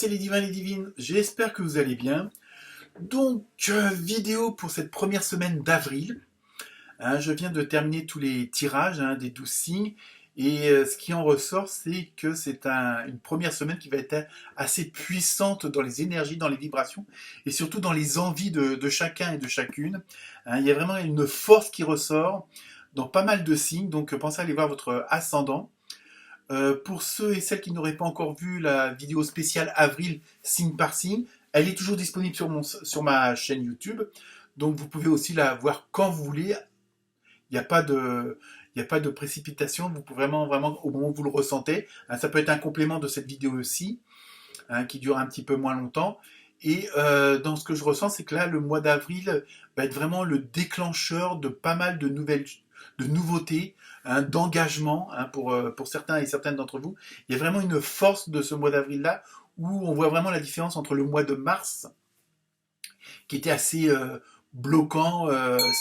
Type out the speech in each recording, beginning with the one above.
Namasté les divins et les divines, j'espère que vous allez bien. Donc, vidéo pour cette première semaine d'avril. Je viens de terminer tous les tirages des 12 signes. Et ce qui en ressort, c'est que c'est une première semaine qui va être assez puissante dans les énergies, dans les vibrations, et surtout dans les envies de chacun et de chacune. Il y a vraiment une force qui ressort dans pas mal de signes, donc pensez à aller voir votre ascendant. Pour ceux et celles qui n'auraient pas encore vu la vidéo spéciale avril signe par signe, elle est toujours disponible sur ma chaîne YouTube. Donc vous pouvez aussi la voir quand vous voulez. Il n'y a pas de précipitation. Vous pouvez vraiment au moment où vous le ressentez. Ça peut être un complément de cette vidéo aussi, qui dure un petit peu moins longtemps. Et dans ce que je ressens, c'est que là, le mois d'avril va être vraiment le déclencheur de pas mal de nouveautés, d'engagement pour certains et certaines d'entre vous. Il y a vraiment une force de ce mois d'avril-là où on voit vraiment la différence entre le mois de mars, qui était assez bloquant,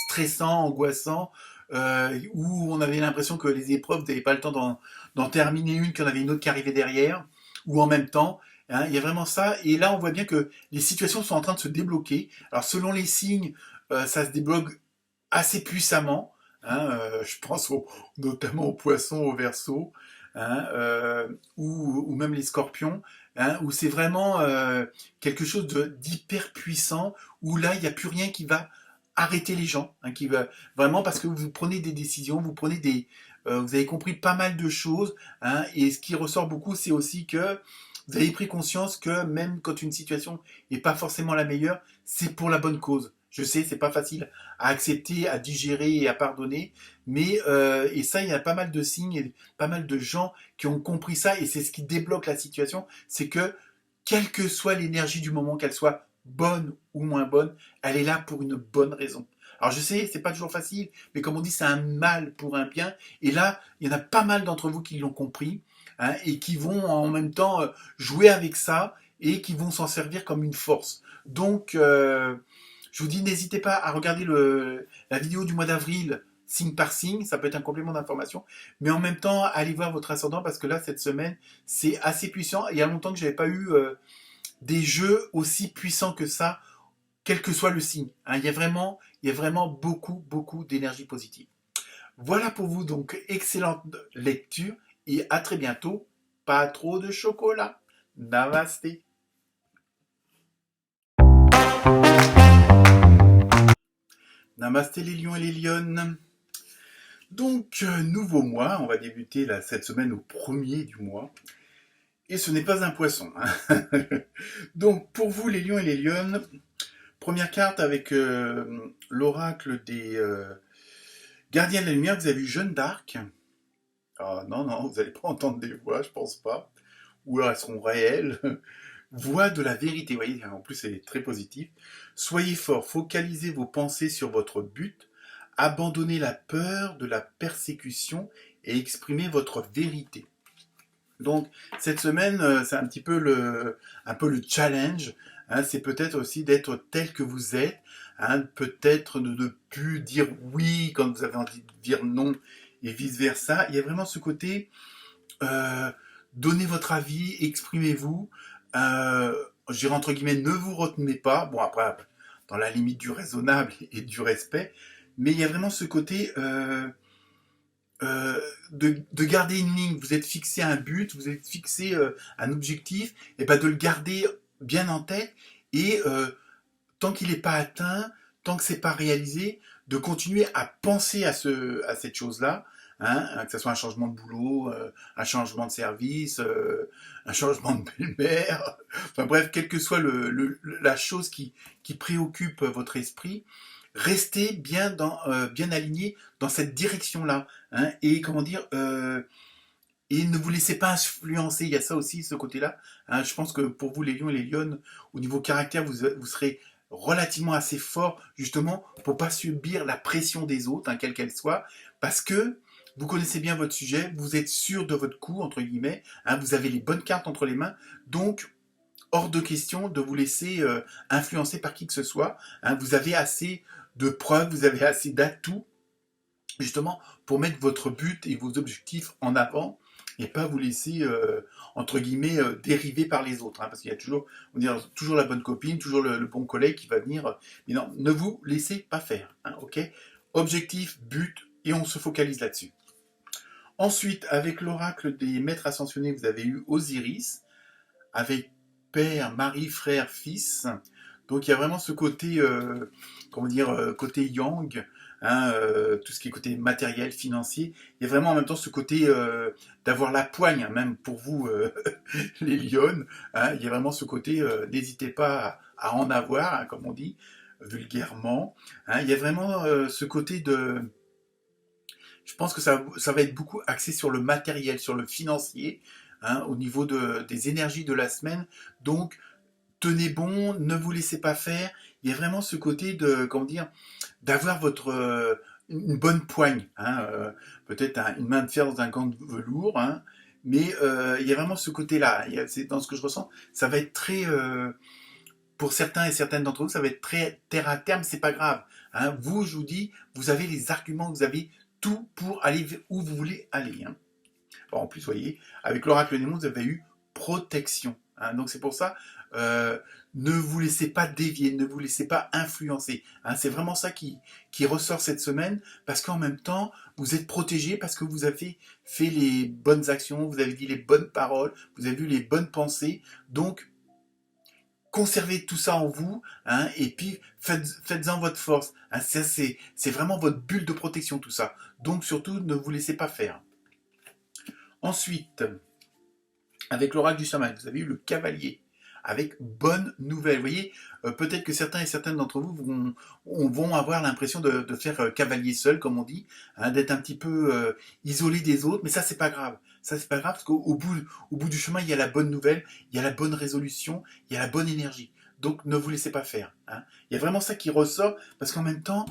stressant, angoissant, où on avait l'impression que les épreuves, vous n'avez pas le temps d'en terminer une, qu'il y en avait une autre qui arrivait derrière, ou en même temps. Il y a vraiment ça. Et là, on voit bien que les situations sont en train de se débloquer. Alors, selon les signes, ça se débloque assez puissamment. Je pense notamment aux poissons, aux verseaux, ou même les scorpions, où c'est vraiment quelque chose d'hyper puissant, où là, il n'y a plus rien qui va arrêter les gens, qui va vraiment parce que vous prenez des décisions, vous avez compris pas mal de choses, et ce qui ressort beaucoup, c'est aussi que vous avez pris conscience que même quand une situation n'est pas forcément la meilleure, c'est pour la bonne cause. Je sais, c'est pas facile à accepter, à digérer et à pardonner, mais et ça, il y a pas mal de signes, et pas mal de gens qui ont compris ça, et c'est ce qui débloque la situation, c'est que quelle que soit l'énergie du moment, qu'elle soit bonne ou moins bonne, elle est là pour une bonne raison. Alors je sais, c'est pas toujours facile, mais comme on dit, c'est un mal pour un bien, et là, il y en a pas mal d'entre vous qui l'ont compris, et qui vont en même temps jouer avec ça, et qui vont s'en servir comme une force. Donc, je vous dis, n'hésitez pas à regarder la vidéo du mois d'avril, signe par signe, ça peut être un complément d'information, mais en même temps, allez voir votre ascendant, parce que là, cette semaine, c'est assez puissant. Il y a longtemps que je n'avais pas eu des jeux aussi puissants que ça, quel que soit le signe. Il y a vraiment beaucoup d'énergie positive. Voilà pour vous, donc, excellente lecture, et à très bientôt. Pas trop de chocolat. Namasté. Namasté les lions et les lionnes. Donc, nouveau mois, on va débuter cette semaine au premier du mois. Et ce n'est pas un poisson. Donc, pour vous, les lions et les lionnes, première carte avec l'oracle des gardiens de la lumière, vous avez vu Jeanne d'Arc. Ah non, vous n'allez pas entendre des voix, je pense pas. Ou alors elles seront réelles. Voix de la vérité, vous voyez, en plus c'est très positif. Soyez fort, focalisez vos pensées sur votre but, abandonnez la peur de la persécution et exprimez votre vérité. Donc cette semaine, c'est un petit peu le challenge. C'est peut-être aussi d'être tel que vous êtes. Peut-être de ne plus dire oui quand vous avez envie de dire non et vice versa. Il y a vraiment ce côté donnez votre avis, exprimez-vous. Je dirais entre guillemets, ne vous retenez pas. Bon après, dans la limite du raisonnable et du respect, mais il y a vraiment ce côté de garder une ligne. Vous êtes fixé à un but, vous êtes fixé un objectif, et de le garder bien en tête, et tant qu'il n'est pas atteint, tant que c'est pas réalisé, de continuer à penser à cette chose-là, que ce soit un changement de boulot, un changement de service, un changement de belle-mère, enfin bref, quelle que soit la chose qui préoccupe votre esprit, restez bien aligné dans cette direction-là, et comment dire, et ne vous laissez pas influencer. Il y a ça aussi, ce côté-là. Je pense que pour vous, les lions et les lionnes, au niveau caractère, vous serez relativement assez fort, justement, pour pas subir la pression des autres, quelle qu'elle soit, parce que vous connaissez bien votre sujet, vous êtes sûr de votre coup, entre guillemets, vous avez les bonnes cartes entre les mains, donc hors de question de vous laisser influencer par qui que ce soit. Vous avez assez de preuves, vous avez assez d'atouts, justement, pour mettre votre but et vos objectifs en avant, et pas vous laisser entre guillemets, dérivé par les autres, hein, parce qu'il y a toujours, on dirait, toujours la bonne copine, toujours le bon collègue qui va venir. Mais non, ne vous laissez pas faire, hein, ok? Objectif, but, et on se focalise là-dessus. Ensuite, avec l'oracle des maîtres ascensionnés, vous avez eu Osiris, avec père, mari, frère, fils. Donc il y a vraiment ce côté, comment dire, côté yang, hein, tout ce qui est côté matériel, financier. Il y a vraiment en même temps ce côté d'avoir la poigne, hein, même pour vous, les lionnes. Hein, il y a vraiment ce côté, n'hésitez pas à en avoir, hein, comme on dit vulgairement. Hein, il y a vraiment ce côté de... Je pense que ça va être beaucoup axé sur le matériel, sur le financier, hein, au niveau des énergies de la semaine. Donc, tenez bon, ne vous laissez pas faire. Il y a vraiment ce côté de, comment dire, d'avoir une bonne poigne. Hein, peut-être une main de fer dans un gant de velours. Hein, mais il y a vraiment ce côté-là. C'est dans ce que je ressens. Ça va être très... pour certains et certaines d'entre vous, ça va être très terre à terre, mais c'est pas grave. Hein. Vous, je vous dis, vous avez les arguments, vous avez tout pour aller où vous voulez aller. Hein. Alors, en plus, vous voyez, avec l'oracle des mondes, vous avez eu protection. Hein. Donc c'est pour ça, ne vous laissez pas dévier, ne vous laissez pas influencer. Hein. C'est vraiment ça qui ressort cette semaine, parce qu'en même temps, vous êtes protégé parce que vous avez fait les bonnes actions, vous avez dit les bonnes paroles, vous avez eu les bonnes pensées. Donc, conservez tout ça en vous, hein, et puis faites-en votre force. Hein, ça, c'est vraiment votre bulle de protection, tout ça. Donc surtout, ne vous laissez pas faire. Ensuite, avec l'oracle du chaman, vous avez eu le cavalier, avec bonne nouvelle. Vous voyez, peut-être que certains et certaines d'entre vous vont avoir l'impression de faire cavalier seul, comme on dit, hein, d'être un petit peu isolé des autres, mais ça, c'est pas grave. Ça, c'est pas grave, parce qu'au bout du chemin, il y a la bonne nouvelle, il y a la bonne résolution, il y a la bonne énergie. Donc, ne vous laissez pas faire. Hein. Il y a vraiment ça qui ressort, parce qu'en même temps,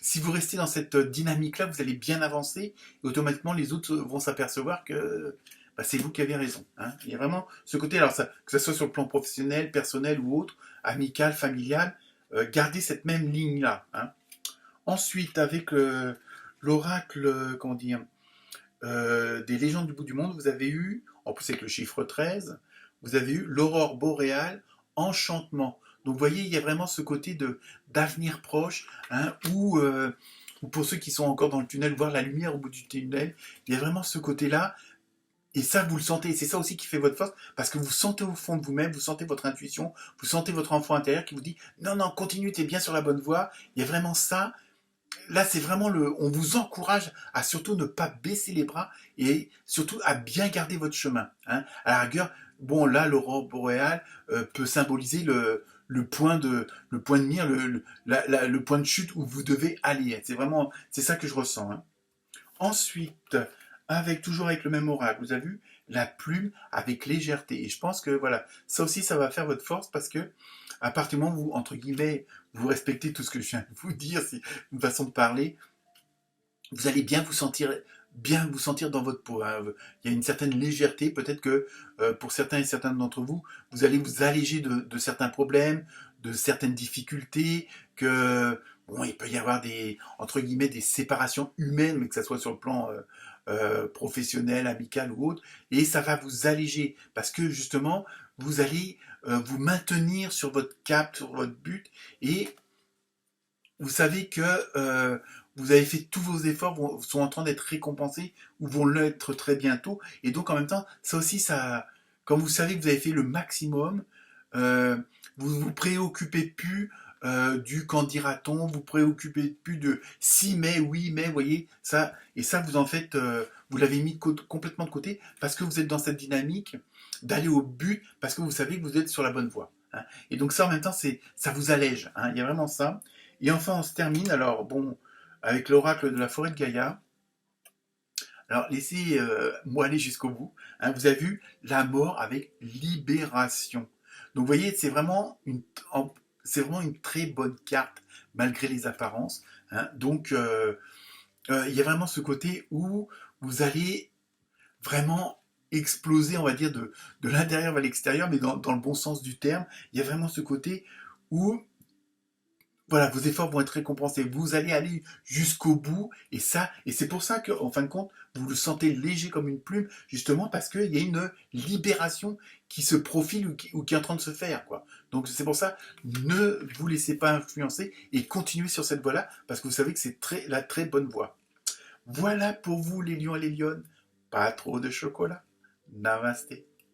si vous restez dans cette dynamique-là, vous allez bien avancer, et automatiquement, les autres vont s'apercevoir que c'est vous qui avez raison. Hein. Il y a vraiment ce côté, alors que ce soit sur le plan professionnel, personnel ou autre, amical, familial, gardez cette même ligne-là. Hein. Ensuite, avec l'oracle, comment dire, des légendes du bout du monde, vous avez eu, en plus avec le chiffre 13, vous avez eu l'aurore boréale, enchantement. Donc vous voyez, il y a vraiment ce côté d'avenir proche, hein, où pour ceux qui sont encore dans le tunnel, voir la lumière au bout du tunnel, il y a vraiment ce côté-là, et ça vous le sentez, et c'est ça aussi qui fait votre force, parce que vous sentez au fond de vous-même, vous sentez votre intuition, vous sentez votre enfant intérieur qui vous dit « Non, non, continue, t'es bien sur la bonne voie », il y a vraiment ça. Là, c'est vraiment on vous encourage à surtout ne pas baisser les bras et surtout à bien garder votre chemin. Hein. À la rigueur, bon, là, l'aurore boréale peut symboliser le point de mire, le point de chute où vous devez aller. C'est ça que je ressens. Hein. Ensuite, toujours avec le même oracle, vous avez vu la plume avec légèreté. Et je pense que voilà, ça aussi, ça va faire votre force parce que à partir du moment où vous, entre guillemets, vous respectez tout ce que je viens de vous dire, c'est une façon de parler, vous allez bien vous sentir dans votre peau. Hein. Il y a une certaine légèreté, peut-être que pour certains et certaines d'entre vous, vous allez vous alléger de certains problèmes, de certaines difficultés, que bon, il peut y avoir entre guillemets, des séparations humaines, mais que ça soit sur le plan professionnel, amical ou autre, et ça va vous alléger, parce que justement, vous allez vous maintenir sur votre cap, sur votre but, et vous savez que vous avez fait tous vos efforts, sont en train d'être récompensés, ou vont l'être très bientôt, et donc en même temps, ça aussi, quand vous savez que vous avez fait le maximum, vous vous préoccupez plus du quand dira-t-on, vous préoccupez plus de si mais, oui mais, vous voyez, ça, et ça vous en faites, vous l'avez mis complètement de côté, parce que vous êtes dans cette dynamique d'aller au but, parce que vous savez que vous êtes sur la bonne voie. Hein. Et donc ça, en même temps, ça vous allège, hein, il y a vraiment ça. Et enfin, on se termine, alors bon, avec l'oracle de la forêt de Gaïa. Alors, laissez-moi aller jusqu'au bout. Hein, vous avez vu la mort avec libération. Donc, vous voyez, c'est vraiment une très bonne carte, malgré les apparences. Hein. Donc, il y a vraiment ce côté où vous allez vraiment exploser, on va dire, de l'intérieur vers l'extérieur, mais dans le bon sens du terme. Il y a vraiment ce côté où voilà, vos efforts vont être récompensés. Vous allez aller jusqu'au bout. Et c'est pour ça qu'en fin de compte, vous le sentez léger comme une plume, justement parce qu'il y a une libération qui se profile ou qui est en train de se faire, quoi. Donc c'est pour ça, ne vous laissez pas influencer et continuez sur cette voie-là, parce que vous savez que c'est la très bonne voie. Voilà pour vous, les lions et les lionnes. Pas trop de chocolat. Namasté.